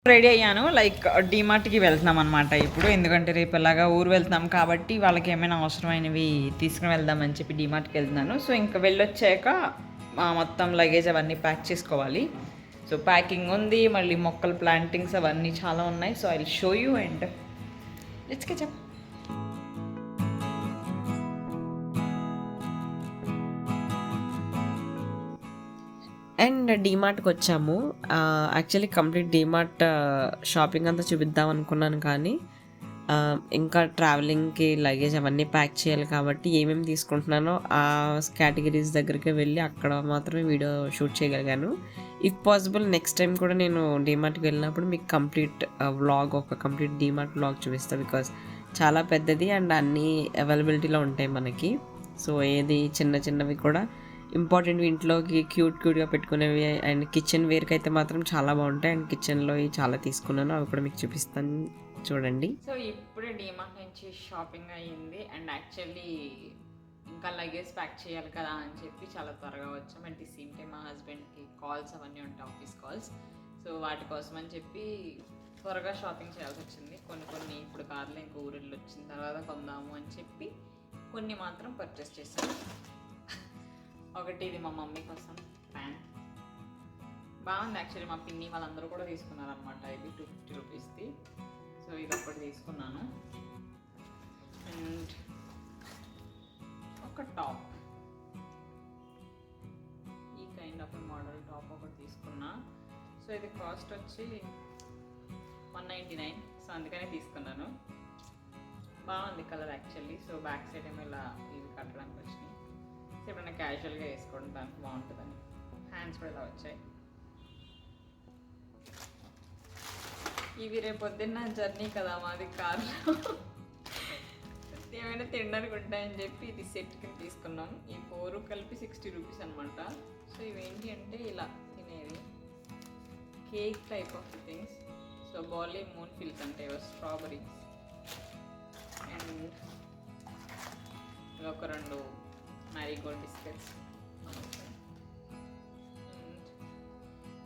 Ready అయ్యాను. Like డీమార్ట్కి వెళ్తున్నాం అనమాట ఇప్పుడు. ఎందుకంటే రేపు ఎలాగా ఊరు వెళ్తున్నాం కాబట్టి వాళ్ళకి ఏమైనా అవసరమైనవి తీసుకుని వెళ్దామని చెప్పి డీమార్ట్కి వెళ్తున్నాను. సో ఇంకా వెళ్ళొచ్చాక మొత్తం లగేజ్ అవన్నీ ప్యాక్ చేసుకోవాలి. సో ప్యాకింగ్ ఉంది, మళ్ళీ మొక్కలు ప్లాంటింగ్స్ అవన్నీ చాలా ఉన్నాయి. So I will show you and let's get up. And డీమార్ట్కి వచ్చాము. యాక్చువల్లీ కంప్లీట్ డీమార్ట్ షాపింగ్ అంతా చూపిద్దాం అనుకున్నాను, కానీ ఇంకా ట్రావెలింగ్కి లగేజ్ అవన్నీ ప్యాక్ చేయాలి కాబట్టి ఏమేమి తీసుకుంటున్నానో ఆ కేటగిరీస్ దగ్గరికి వెళ్ళి అక్కడ మాత్రమే వీడియో షూట్ చేయగలిగాను. ఇఫ్ పాసిబుల్ నెక్స్ట్ టైం కూడా నేను డీమార్ట్కి వెళ్ళినప్పుడు మీకు కంప్లీట్ వ్లాగ్, ఒక కంప్లీట్ డీమార్ట్ వ్లాగ్ చూపిస్తాను. బికాస్ చాలా పెద్దది అండ్ అన్నీ అవైలబిలిటీలో ఉంటాయి మనకి. సో ఏది చిన్న చిన్నవి కూడా ఇంపార్టెంట్ ఇంట్లోకి క్యూట్గా పెట్టుకునేవి అండ్ కిచెన్ వేర్కి అయితే మాత్రం చాలా బాగుంటాయి. అండ్ కిచెన్లో చాలా తీసుకున్నాను, అవి కూడా మీకు చూపిస్తాను, చూడండి. సో ఇప్పుడే డీమార్ట్ నుంచి షాపింగ్ అయ్యింది అండ్ యాక్చువల్లీ ఇంకా లగేజ్ ప్యాక్ చేయాలి కదా అని చెప్పి చాలా త్వరగా వచ్చాం. అండ్ ది సేమ్ టైం మా హస్బెండ్కి కాల్స్ అవన్నీ ఉంటాయి, ఆఫీస్ కాల్స్. సో వాటి కోసం అని చెప్పి త్వరగా షాపింగ్ చేయాల్సి వచ్చింది. కొన్ని ఇప్పుడు కార్లో ఇంకా ఊరిళ్ళు వచ్చిన తర్వాత కొందాము అని చెప్పి కొన్ని మాత్రం పర్చేస్ చేశాను. ఒకటి ఇది మా మమ్మీ కోసం ప్యాంట్ బాగుంది. యాక్చువల్లీ మా పిన్ని వాళ్ళందరూ కూడా తీసుకున్నారనమాట. ఇది 250 రూపీస్ది. సో ఇది ఒకటి తీసుకున్నాను. అండ్ ఒక టాప్, ఈ కైండ్ ఆఫ్ మోడల్ టాప్ ఒకటి తీసుకున్నా. సో ఇది కాస్ట్ వచ్చి 199. సో అందుకనే తీసుకున్నాను. బాగుంది colour actually. So back side ఏమో ఇలా ఇవి కట్టడానికి వచ్చినాయి. ఎప్పుడైనా క్యాజువల్గా వేసుకోవడానికి బాగుంటుందని. హ్యాండ్స్ కూడా ఇలా వచ్చాయి. ఇవి రేపు పొద్దున్న జర్నీ కదా మాది కార్లో, ఏమైనా తినడానికి ఉంటాయని చెప్పి ఇది సెట్ కింద తీసుకున్నాం. ఈ 4 కలిపి 60 రూపీస్ అనమాట. సో ఇవేంటి అంటే ఇలా తినేవి cake type of things. So బాలీ మూన్ ఫిల్స్ అంటే స్ట్రాబెరీస్. అండ్ ఒక 2 మ్యారీగోల్డ్ బిస్కెట్స్.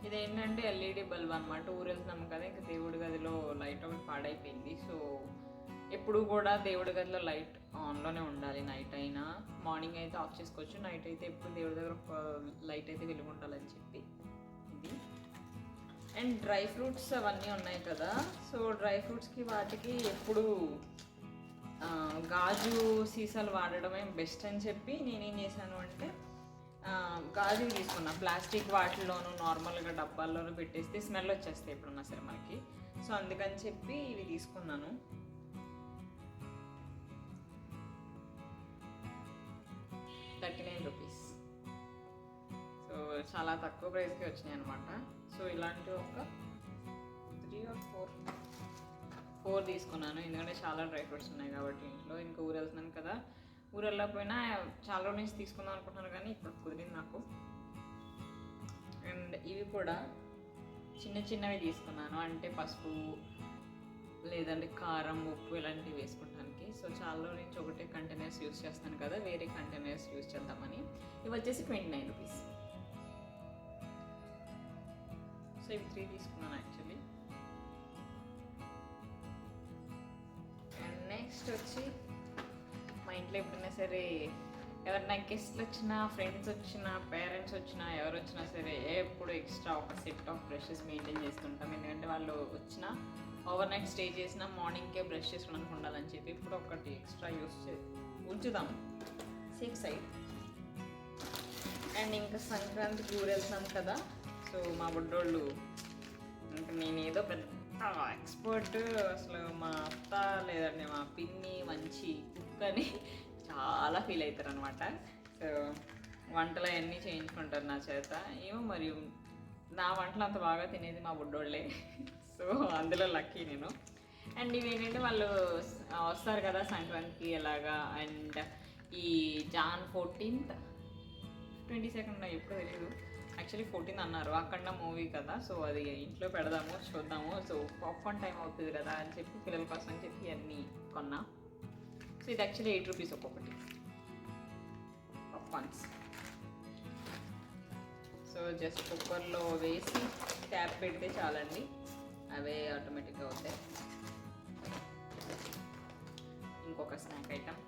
ఇదేంటంటే ఎల్ఈడి బల్బ్ అనమాట. ఊరు వెళ్తున్నాం కదా, ఇంకా దేవుడి గదిలో లైట్ ఒకటి పాడైపోయింది. సో ఎప్పుడు కూడా దేవుడి గదిలో లైట్ ఆన్లోనే ఉండాలి. నైట్ అయినా మార్నింగ్ అయితే ఆఫ్ చేసుకోవచ్చు, నైట్ అయితే ఎప్పుడు దేవుడి దగ్గర ఒక లైట్ అయితే వెలుగు ఉండాలని చెప్పి ఇది. అండ్ డ్రై ఫ్రూట్స్ అవన్నీ ఉన్నాయి కదా. సో డ్రై ఫ్రూట్స్కి వాటికి ఎప్పుడు గాజు సీసాలు వాడడమే బెస్ట్ అని చెప్పి నేనేం చేశాను అంటే గాజువి తీసుకున్నా. ప్లాస్టిక్ వాటిల్లోనూ నార్మల్గా డబ్బాల్లోనూ పెట్టేస్తే స్మెల్ వచ్చేస్తాయి ఎప్పుడున్నా సరే మనకి. సో అందుకని చెప్పి ఇవి తీసుకున్నాను. ₹39. సో చాలా తక్కువ ప్రైస్కి వచ్చినాయి అనమాట. సో ఇలాంటి ఒక 3 or 4 తీసుకున్నాను. ఎందుకంటే చాలా డ్రై ఫ్రూట్స్ ఉన్నాయి కాబట్టి ఇంట్లో. ఇంకా ఊరు వెళ్తున్నాను కదా, ఊరు వెళ్ళకపోయినా చాలా రోజుల నుంచి తీసుకుందాం అనుకుంటున్నాను, కానీ ఇప్పుడు కుదిరింది నాకు. అండ్ ఇవి కూడా చిన్నవి తీసుకున్నాను, అంటే పసుపు లేదంటే కారం, ఉప్పు ఇలాంటివి వేసుకుంటానికి. సో చాలా రోజుల నుంచి ఒకటే కంటైనర్స్ యూస్ చేస్తాను కదా, వేరే కంటైనర్స్ యూస్ చేద్దామని. ఇవి వచ్చేసి ₹29. సో ఇవి 3 తీసుకున్నాను యాక్చువల్లీ. నెక్స్ట్ వచ్చి మా ఇంట్లో ఎప్పుడైనా సరే ఎవరైనా గెస్ట్లు వచ్చినా, ఫ్రెండ్స్ వచ్చినా, పేరెంట్స్ వచ్చినా, ఎవరు వచ్చినా సరే ఎప్పుడు ఎక్స్ట్రా ఒక సెట్ ఆఫ్ బ్రషెస్ మెయింటైన్ చేస్తుంటాం. ఎందుకంటే వాళ్ళు వచ్చినా ఓవర్ నైట్ స్టే చేసినా మార్నింగ్కే బ్రష్ చేసుకోవడానికి ఉండాలని చెప్పి ఇప్పుడు ఒకటి ఎక్స్ట్రా ఉంచుదాం సేఫ్ సైడ్. అండ్ ఇంకా సంక్రాంతికి ఊరు వెళ్తున్నాం కదా. సో మా బుడ్డోళ్ళు, ఇంకా నేనేదో పెద్ద ఎక్స్పర్ట్ అసలు, మా అత్త లేదంటే మా పిన్ని మంచి కుక్ అని చాలా ఫీల్ అవుతారు అనమాట. సో వంటలు అవన్నీ చేయించుకుంటారు నా చేత. ఏమో మరి నా వంటలు అంత బాగా తినేది మా బుడ్డోళ్ళే. సో అందులో లక్కీ నేను. అండ్ ఇవేంటంటే వాళ్ళు వస్తారు కదా సంక్రాంతికి ఎలాగా. అండ్ ఈ Jan 14th 22nd ఎప్పుడో తెలియదు, యాక్చువల్లీ 14 అన్నారు. అక్కడ మూవీ కదా, సో అది ఇంట్లో పెడదాము చూద్దాము. సో పాప్కార్న్ టైం అవుతుంది కదా అని చెప్పి పిల్లల కోసం అని చెప్పి అన్నీ కొన్నా. సో ఇది యాక్చువల్లీ ₹8 ఒక్కొక్కటి పాప్కార్న్స్. సో జస్ట్ కుక్కర్లో వేసి ట్యాప్ పెడితే చాలండి, అవే ఆటోమేటిక్గా అవుతాయి. ఇంకొక స్నాక్ ఐటమ్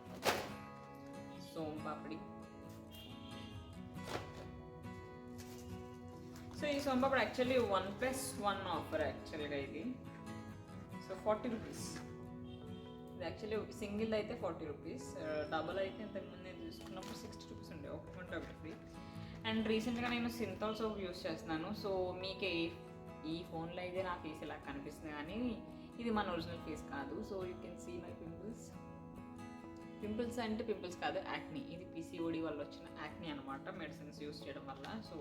సోమ్ పాపిడి. సో ఈ సోమ్ పాపిడి యాక్చువల్లీ 1+1 ఆఫర్ యాక్చువల్గా ఇది. So 40 rupees. ఇది యాక్చువల్లీ సింగిల్ అయితే 40 రూపీస్, డబల్ అయితే ఇంతకుముందు నేను తీసుకున్నప్పుడు 60 రూపీస్ ఉండే, ఒకటి ఒకటి ఫ్రీ. అండ్ రీసెంట్గా నేను సింథాల్ సోప్ యూస్ చేస్తున్నాను. సో మీకు ఈ ఫోన్లో అయితే నా ఫేస్ ఇలా కనిపిస్తుంది, కానీ ఇది మన ఒరిజినల్ ఫేస్ కాదు. So you can see my pimples. Pimples అంటే పింపుల్స్ కాదు, యాక్నీ. ఇది PCOD వల్ల వచ్చిన యాక్నీ అనమాట, మెడిసిన్స్ యూస్ చేయడం వల్ల. సో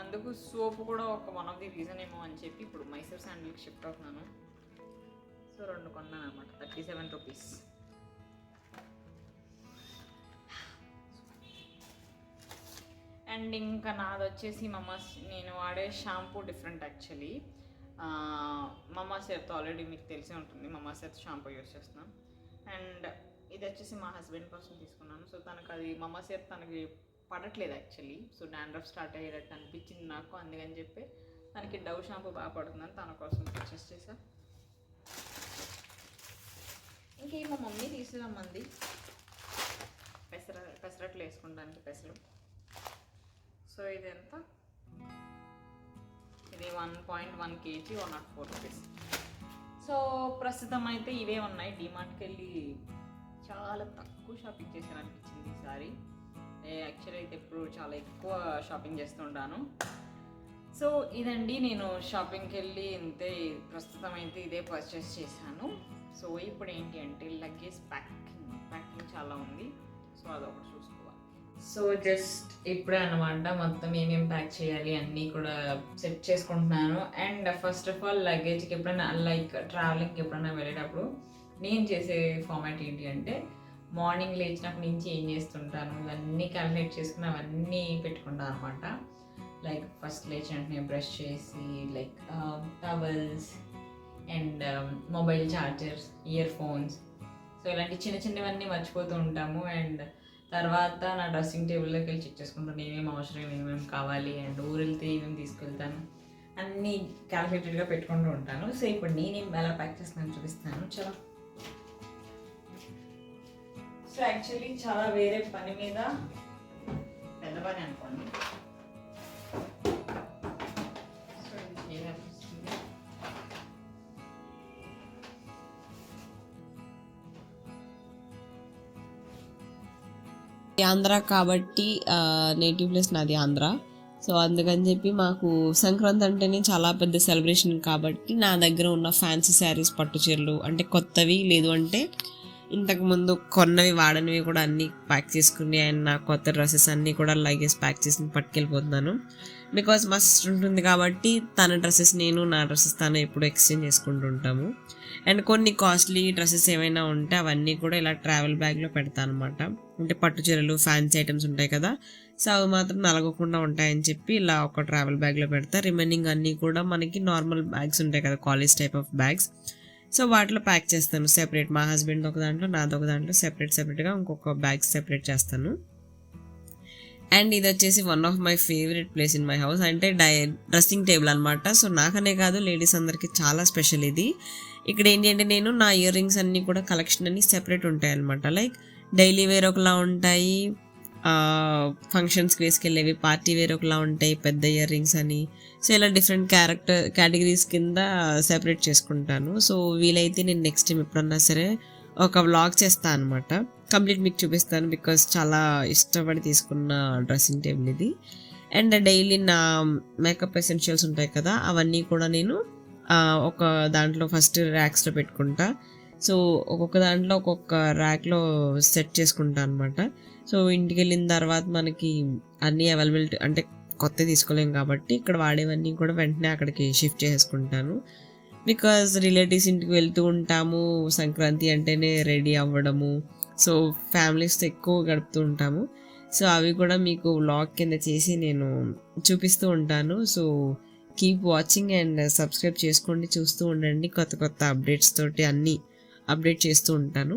అందుకు సోప్ కూడా ఒక వన్ ఆఫ్ ది రీజన్ ఏమో అని చెప్పి ఇప్పుడు మైసూర్ శాండిల్కి షిఫ్ట్ అవుతున్నాను. సో 2 కొన్నాను అనమాట, 37 రూపీస్. అండ్ ఇంకా నాది వచ్చేసి మమాస్, నేను వాడే shampoo different actually. Mama's earth already మీకు తెలిసే ఉంటుంది, మమాస్ ఎర్త్ షాంపూ యూస్ చేస్తున్నాను. అండ్ ఇది వచ్చేసి మా హస్బెండ్ కోసం తీసుకున్నాను. సో తనకు అది మమాస్ ఎర్త్ తనకి పడట్లేదు యాక్చువల్లీ. సో డాండ్రఫ్ స్టార్ట్ అయ్యేటట్టు అనిపించింది నాకు, అందుకని చెప్పి తనకి డవ్ షాంపూ బాగా పడుతుందని తన కోసం పర్చేస్ చేసా. ఇంకే మా మమ్మీ తీసుకురమ్మంది పెసరట్లు వేసుకుంటానికి పెసలు. సో ఇది ఎంత, ఇది 1.1 kg 104 రూపీస్. సో ప్రస్తుతం అయితే ఇవే ఉన్నాయి. డిమార్ట్కి వెళ్ళి చాలా తక్కువ షాపింగ్ చేశాను అనిపించింది ఈసారి. యాక్చువల్లీ అయితే ఎప్పుడు చాలా ఎక్కువ షాపింగ్ చేస్తుంటాను. సో ఇదండి, నేను షాపింగ్కి వెళ్ళి ఇంతే ప్రస్తుతం అయితే ఇదే పర్చేస్ చేశాను. సో ఇప్పుడు ఏంటి అంటే లగేజ్ ప్యాకింగ్ చాలా ఉంది. సో అదొకటి చూసుకోవాలి. సో జస్ట్ ఇప్పుడే అనమాట మొత్తం ఏమేమి ప్యాక్ చేయాలి అన్నీ కూడా సెట్ చేసుకుంటున్నాను. అండ్ ఫస్ట్ ఆఫ్ ఆల్ లగేజ్కి ఎప్పుడైనా లైక్ ట్రావెలింగ్కి ఎప్పుడైనా వెళ్ళేటప్పుడు నేను చేసే ఫార్మాట్ ఏంటి అంటే, మార్నింగ్ లేచినప్పటి నుంచి ఏం చేస్తుంటాను ఇవన్నీ క్యాలిక్యులేట్ చేసుకుని అవన్నీ పెట్టుకుంటాను అనమాట. లైక్ ఫస్ట్ లేచిన వెంటనే బ్రష్ చేసి like towels and mobile chargers, ear phones, so ఇలాంటి చిన్న చిన్నవన్నీ మర్చిపోతూ ఉంటాము. అండ్ తర్వాత నా డ్రెస్సింగ్ టేబుల్లోకి వెళ్ళి చెక్ చేసుకుంటాను ఏమేమి అవసరం, ఏమేమి కావాలి, అండ్ ఊరు వెళ్తే ఏమేమి తీసుకెళ్తాను అన్నీ క్యాలిక్యులేటెడ్గా పెట్టుకుంటూ ఉంటాను. సో ఇప్పుడు నేనేం ఎలా ప్యాక్ చేస్తాను చూపిస్తాను. చాలా సో యాక్చువల్లీ చాలా వేరే పని మీద పెద్ద పని అనుకోండి. సో ఏదనిపిస్తుంది, ఆంధ్ర కాబట్టి నేటివ్ ప్లేస్ నాది ఆంధ్ర. సో అందుకని చెప్పి మాకు సంక్రాంతి అంటేనే చాలా పెద్ద సెలబ్రేషన్ కాబట్టి నా దగ్గర ఉన్న ఫ్యాన్సీ శారీస్, పట్టు చీరలు అంటే కొత్తవి లేదు అంటే ఇంతకుముందు కొన్నవి వాడనివి కూడా అన్నీ ప్యాక్ చేసుకుని, అండ్ నా కొత్త డ్రెస్సెస్ అన్నీ కూడా లగేజ్ ప్యాక్ చేసి పట్టుకెళ్ళిపోతున్నాను. బికాజ్ మస్ట్ ఉంటుంది కాబట్టి తన డ్రెస్సెస్ నేను, నా డ్రెస్సెస్ తను ఎప్పుడు ఎక్స్చేంజ్ చేసుకుంటూ ఉంటాము. అండ్ కొన్ని కాస్ట్లీ డ్రెస్సెస్ ఏమైనా ఉంటే అవన్నీ కూడా ఇలా ట్రావెల్ బ్యాగ్లో పెడతాను అనమాట. అంటే పట్టు చీరలు, ఫ్యాన్సీ ఐటమ్స్ ఉంటాయి కదా, సో అవి మాత్రం నలగకుండా ఉంటాయని చెప్పి ఇలా ఒక ట్రావెల్ బ్యాగ్లో పెడతా. రిమైనింగ్ అన్నీ కూడా మనకి నార్మల్ బ్యాగ్స్ ఉంటాయి కదా, college type of bags, so వాటిలో ప్యాక్ చేస్తాను సెపరేట్. మా హస్బెండ్ ఒక దాంట్లో, నాది ఒక దాంట్లో సెపరేట్గా ఇంకొక బ్యాగ్ సెపరేట్ చేస్తాను. అండ్ ఇది వచ్చేసి one of my favourite place in my house, అంటే డ్రెస్సింగ్ టేబుల్ అనమాట. సో నాకనే కాదు లేడీస్ అందరికీ చాలా స్పెషల్ ఇది. ఇక్కడ ఏంటి అంటే నేను నా ఇయర్ రింగ్స్ అన్నీ కూడా కలెక్షన్ అన్నీ సెపరేట్ ఉంటాయి అనమాట. లైక్ డైలీ వేర్ ఒకలా ఉంటాయి, ఫంక్షన్స్కి వేసుకెళ్ళేవి పార్టీ వేర్ ఒకలా ఉంటాయి, పెద్ద ఇయర్ రింగ్స్ అని. సో ఇలా డిఫరెంట్ కేటగిరీస్ కింద సెపరేట్ చేసుకుంటాను. సో వీలైతే నేను నెక్స్ట్ టైం ఎప్పుడన్నా సరే ఒక వ్లాగ్ చేస్తాను అనమాట, కంప్లీట్ మీకు చూపిస్తాను. బికాస్ చాలా ఇష్టపడి తీసుకున్న డ్రెస్సింగ్ టేబుల్ ఇది. అండ్ డైలీ నా మేకప్ ఎసెన్షియల్స్ ఉంటాయి కదా, అవన్నీ కూడా నేను ఒక దాంట్లో ఫస్ట్ ర్యాక్స్లో పెట్టుకుంటా. సో ఒక్కొక్క దాంట్లో ఒక్కొక్క ర్యాక్లో సెట్ చేసుకుంటా అనమాట. సో ఇంటికి వెళ్ళిన తర్వాత మనకి అన్నీ అవైలబిలిటీ అంటే కొత్త తీసుకోలేం కాబట్టి ఇక్కడ వాడేవన్నీ కూడా వెంటనే అక్కడికి షిఫ్ట్ చేసుకుంటాను. బికాజ్ రిలేటివ్స్ ఇంటికి వెళ్తూ ఉంటాము, సంక్రాంతి అంటేనే రెడీ అవ్వడము, సో ఫ్యామిలీస్తో ఎక్కువ గడుపుతూ ఉంటాము. సో అవి కూడా మీకు వ్లాగ్ కింద చేసి నేను చూపిస్తూ ఉంటాను. So keep watching and subscribe చేసుకోండి, చూస్తూ ఉండండి. కొత్త కొత్త అప్డేట్స్ తోటి అన్నీ అప్డేట్ చేస్తూ ఉంటాను.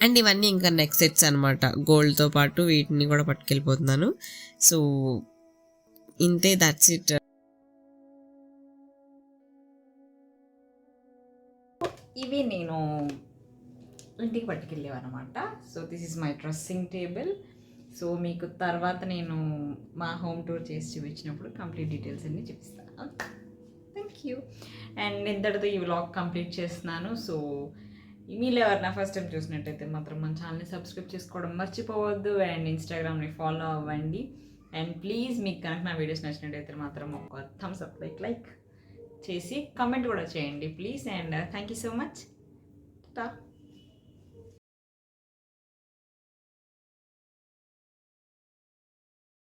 అండ్ ఇవన్నీ ఇంకా నెక్స్ట్ సెట్స్ అనమాట, గోల్డ్తో పాటు వీటిని కూడా పట్టుకెళ్ళిపోతున్నాను. సో ఇంతే, దట్స్ ఇట్. ఇవి నేను ఇంటికి పట్టుకెళ్ళేవన్నమాట. So this is my dressing table. So మీకు తర్వాత నేను మా హోమ్ టూర్ చేసి చూపించినప్పుడు కంప్లీట్ డీటెయిల్స్ అన్నీ చూపిస్తాను. Thank you. అండ్ ఇంతటితో ఈ వ్లాగ్ కంప్లీట్ చేస్తున్నాను. సో మీలో ఎవరైనా ఫస్ట్ టైం చూసినట్టయితే మాత్రం మన ఛానల్ని సబ్స్క్రైబ్ చేసుకోవడం మర్చిపోవద్దు. అండ్ ఇన్స్టాగ్రామ్ని ఫాలో అవ్వండి. అండ్ ప్లీజ్ మీకు కనుక నా వీడియోస్ నచ్చినట్టయితే మాత్రం ఒక థమ్స్ అప్ లైక్ చేసి కమెంట్ కూడా చేయండి please. And thank you so much.